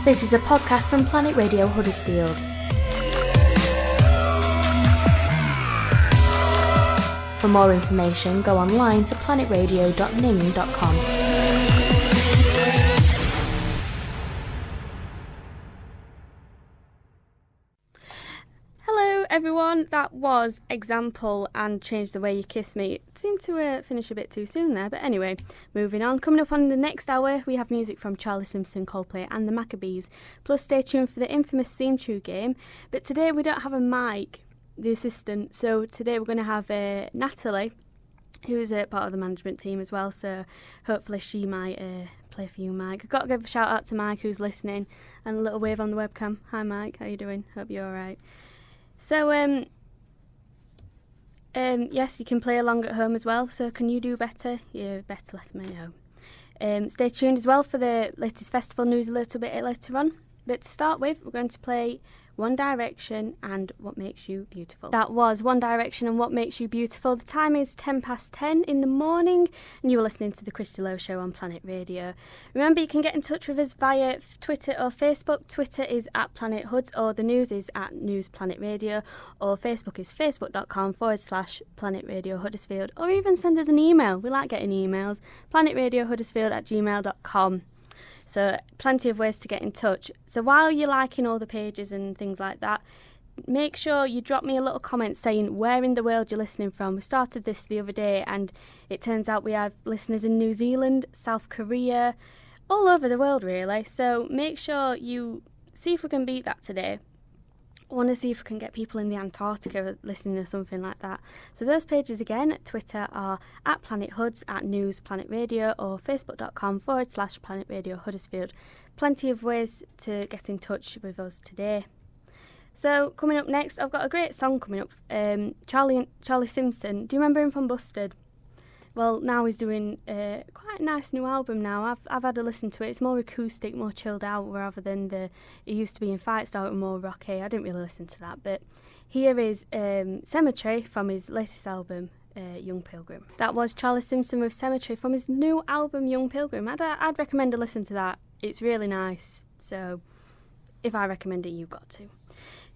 This is a podcast from Planet Radio Huddersfield. For more information, go online to planetradio.ning.com. Everyone, that was Example and Change the Way You Kiss Me. It seemed to finish a bit too soon there, but anyway, moving on. Coming up on the next hour, we have music from Charlie Simpson, Coldplay and the Maccabees. Plus, stay tuned for the infamous theme tune game. But today we don't have a Mike, the assistant, so today we're going to have Natalie, who's a part of the management team as well, so hopefully she might play for you, Mike. I've got to give a shout out to Mike who's listening, and a little wave on the webcam. Hi Mike, how you doing? Hope you're alright. So, yes, you can play along at home as well, so can you do better? You better let me know. Stay tuned as well for the latest festival news a little bit later on. But to start with, we're going to play One Direction and What Makes You Beautiful. That was One Direction and What Makes You Beautiful. The time is 10:10 in the morning, and you are listening to the Christie Lowe Show on Planet Radio. Remember, you can get in touch with us via Twitter or Facebook. Twitter is @Planet Huds, or the news is @News Planet Radio, or Facebook is facebook.com/Planet Radio Huddersfield, or even send us an email. We like getting emails. planetradiohuddersfield@gmail.com. So plenty of ways to get in touch. So while you're liking all the pages and things like that, make sure you drop me a little comment saying where in the world you're listening from. We started this the other day, and it turns out we have listeners in New Zealand, South Korea, all over the world really. So make sure you see if we can beat that today. I want to see if we can get people in the Antarctica listening or something like that. So those pages again at Twitter are @PlanetHuds, @News Planet Radio, or facebook.com/Planet Radio Huddersfield. Plenty of ways to get in touch with us today. So coming up next, I've got a great song coming up. Charlie Simpson. Do you remember him from Busted? Well, now he's doing quite a nice new album now. I've had a listen to it. It's more acoustic, more chilled out, rather than it used to be in Fight Star, more rocky. I didn't really listen to that, but here is Cemetery from his latest album, Young Pilgrim. That was Charlie Simpson with Cemetery from his new album, Young Pilgrim. I'd recommend a listen to that. It's really nice. So if I recommend it, you've got to.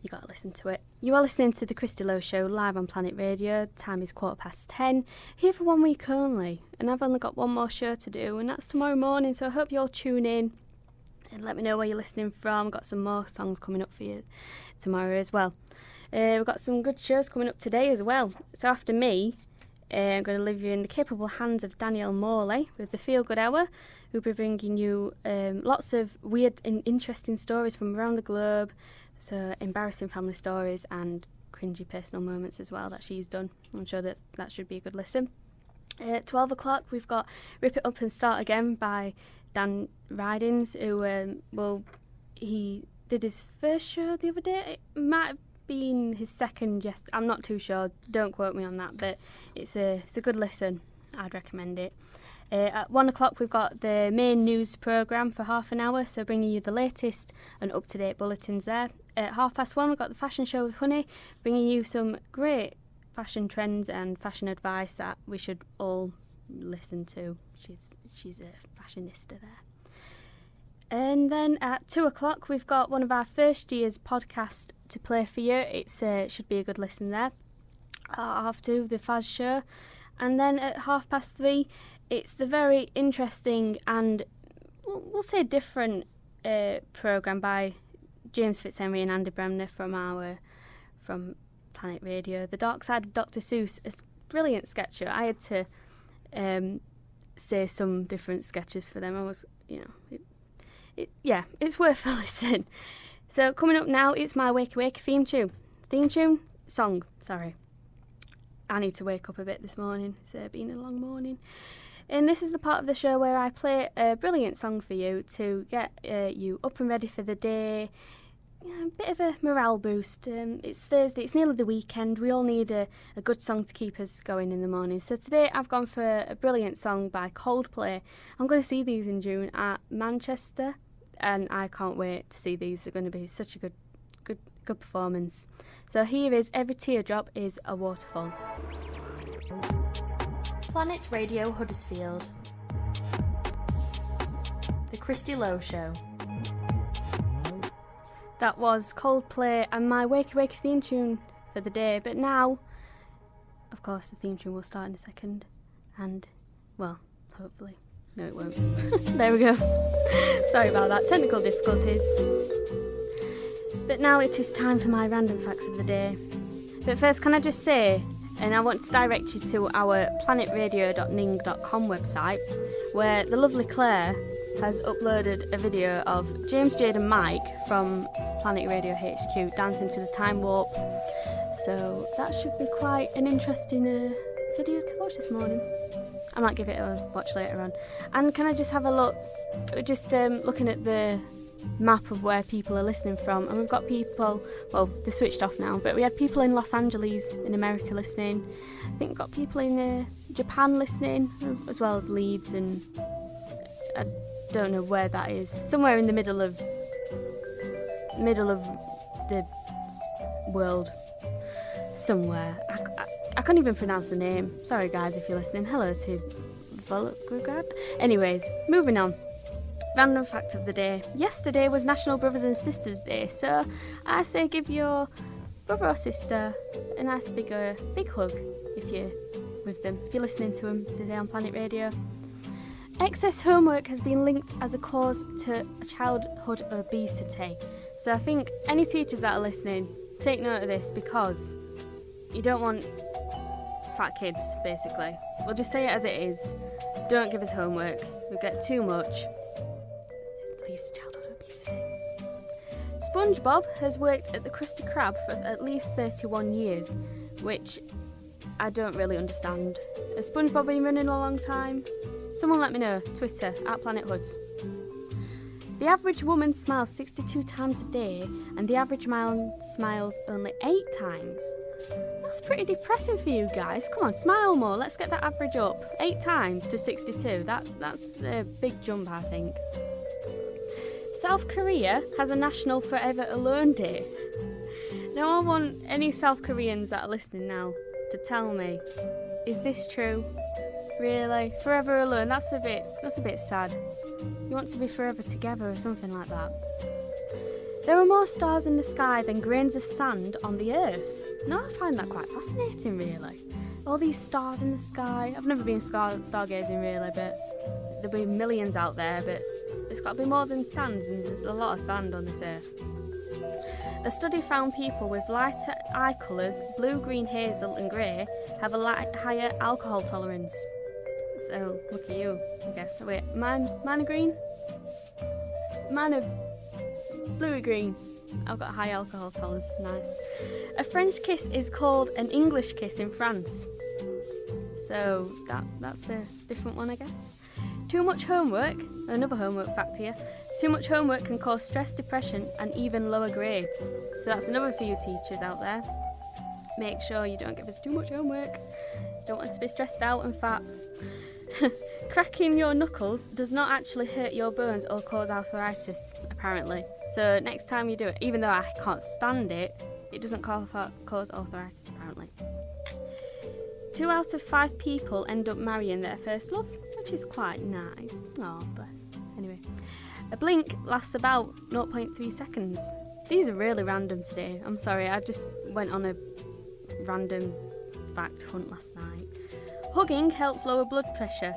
You got to listen to it. You are listening to the Christie Lowe Show live on Planet Radio. Time is 10:15. Here for 1 week only, and I've only got one more show to do, and that's tomorrow morning. So I hope you'll tune in and let me know where you're listening from. I've got some more songs coming up for you tomorrow as well. We've got some good shows coming up today as well. So after me, I'm going to leave you in the capable hands of Danielle Morley with the Feel Good Hour. We'll be bringing you lots of weird and interesting stories from around the globe. So embarrassing family stories and cringy personal moments as well that she's done. I'm sure that should be a good listen. At 12 o'clock, we've got Rip It Up and Start Again by Dan Rydins, who, he did his first show the other day. It might have been his second, yes, I'm not too sure. Don't quote me on that, but it's a good listen. I'd recommend it. At 1 o'clock, we've got the main news programme for half an hour, so bringing you the latest and up-to-date bulletins there. At 1:30, we've got the fashion show with Honey, bringing you some great fashion trends and fashion advice that we should all listen to. She's a fashionista there. And then at 2 o'clock, we've got one of our first year's podcast to play for you. It should be a good listen there. At 2:30, the Faz show. And then at 3:30, it's the very interesting and, we'll say, different programme by James Fitzhenry and Andy Bremner from Planet Radio. The Dark Side of Dr. Seuss, a brilliant sketch show. I had to say some different sketches for them. I was, it's worth a listen. So coming up now, it's my Wakey Wakey song. I need to wake up a bit this morning. It's been a long morning. And this is the part of the show where I play a brilliant song for you to get you up and ready for the day. A bit of a morale boost. It's Thursday, it's nearly the weekend. We all need a good song to keep us going in the morning. So today I've gone for a brilliant song by Coldplay. I'm going to see these in June at Manchester, and I can't wait to see these. They're going to be such a good performance. So here is Every Teardrop is a Waterfall. Planet Radio Huddersfield. The Christie Lowe Show. That was Coldplay and my Wakey Wakey theme tune for the day. But now, of course, the theme tune will start in a second. And, well, hopefully. No, it won't. There we go. Sorry about that. Technical difficulties. But now it is time for my random facts of the day. But first, can I just say, and I want to direct you to our planetradio.ning.com website, where the lovely Claire has uploaded a video of James, Jade and Mike from Planet Radio HQ dancing to the time warp. So that should be quite an interesting video to watch this morning. I might give it a watch later on. And can I just have a look, just looking at the map of where people are listening from, and we've got people, well, they're switched off now, but we have people in Los Angeles in America listening. I think we've got people in Japan listening, as well as Leeds, and I don't know where that is, somewhere in the middle of the world, somewhere. I can't even pronounce the name. Sorry guys if you're listening. Hello to Volgograd. Anyways, moving on. Random fact of the day. Yesterday was National Brothers and Sisters Day, so I say give your brother or sister a nice big hug if you're with them, if you're listening to them today on Planet Radio. Excess homework has been linked as a cause to childhood obesity. So I think any teachers that are listening, take note of this, because you don't want fat kids, basically. We'll just say it as it is. Don't give us homework. We get too much. Least childhood obesity. SpongeBob has worked at the Krusty Krab for at least 31 years, which I don't really understand. Has SpongeBob been running a long time? Someone let me know. Twitter, @PlanetHuds. The average woman smiles 62 times a day, and the average man smiles only 8 times. That's pretty depressing for you guys. Come on, smile more. Let's get that average up. 8 times to 62. That's a big jump, I think. South Korea has a National Forever Alone Day. Now I want any South Koreans that are listening now to tell me, is this true? Really? Forever alone? That's a bit sad. You want to be forever together or something like that. There are more stars in the sky than grains of sand on the earth. Now I find that quite fascinating, really. All these stars in the sky. I've never been stargazing really, but there'll be millions out there, but there's got to be more than sand, and there's a lot of sand on this earth. A study found people with lighter eye colours, blue, green, hazel and grey, have a higher alcohol tolerance. So, look at you, I guess. Wait, mine are green? Mine are bluey green. I've got a high alcohol tolerance, nice. A French kiss is called an English kiss in France. So, that's a different one, I guess. Too much homework, another homework fact here. Too much homework can cause stress, depression and even lower grades. So that's another for you teachers out there. Make sure you don't give us too much homework. You don't want us to be stressed out and fat. Cracking your knuckles does not actually hurt your bones or cause arthritis, apparently. So next time you do it, even though I can't stand it, it doesn't cause arthritis, apparently. 2 out of 5 people end up marrying their first love, which is quite nice. Oh, bless. Anyway, a blink lasts about 0.3 seconds. These are really random today. I'm sorry, I just went on a random fact hunt last night. Hugging helps lower blood pressure.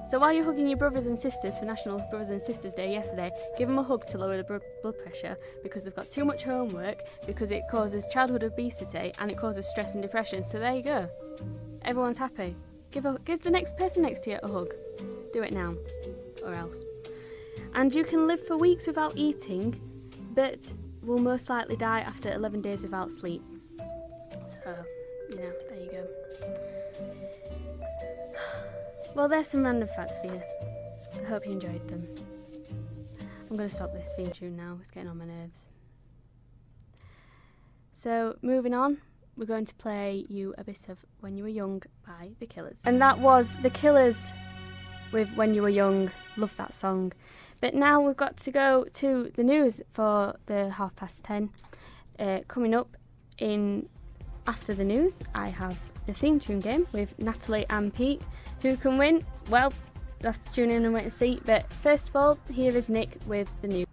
So while you're hugging your brothers and sisters for National Brothers and Sisters Day yesterday, give them a hug to lower the blood pressure, because they've got too much homework, because it causes childhood obesity and it causes stress and depression. So there you go. Everyone's happy. Give the next person next to you a hug. Do it now, or else. And you can live for weeks without eating, but will most likely die after 11 days without sleep. So, there you go. Well, there's some random facts for you. I hope you enjoyed them. I'm going to stop this theme tune now. It's getting on my nerves. So, moving on, we're going to play you a bit of When You Were Young by The Killers. And that was The Killers with When You Were Young. Love that song. But now we've got to go to the news for the 10:30. Coming up after the news, I have the theme tune game with Natalie and Pete. Who can win? Well, you'll have to tune in and wait and see. But first of all, here is Nick with the news.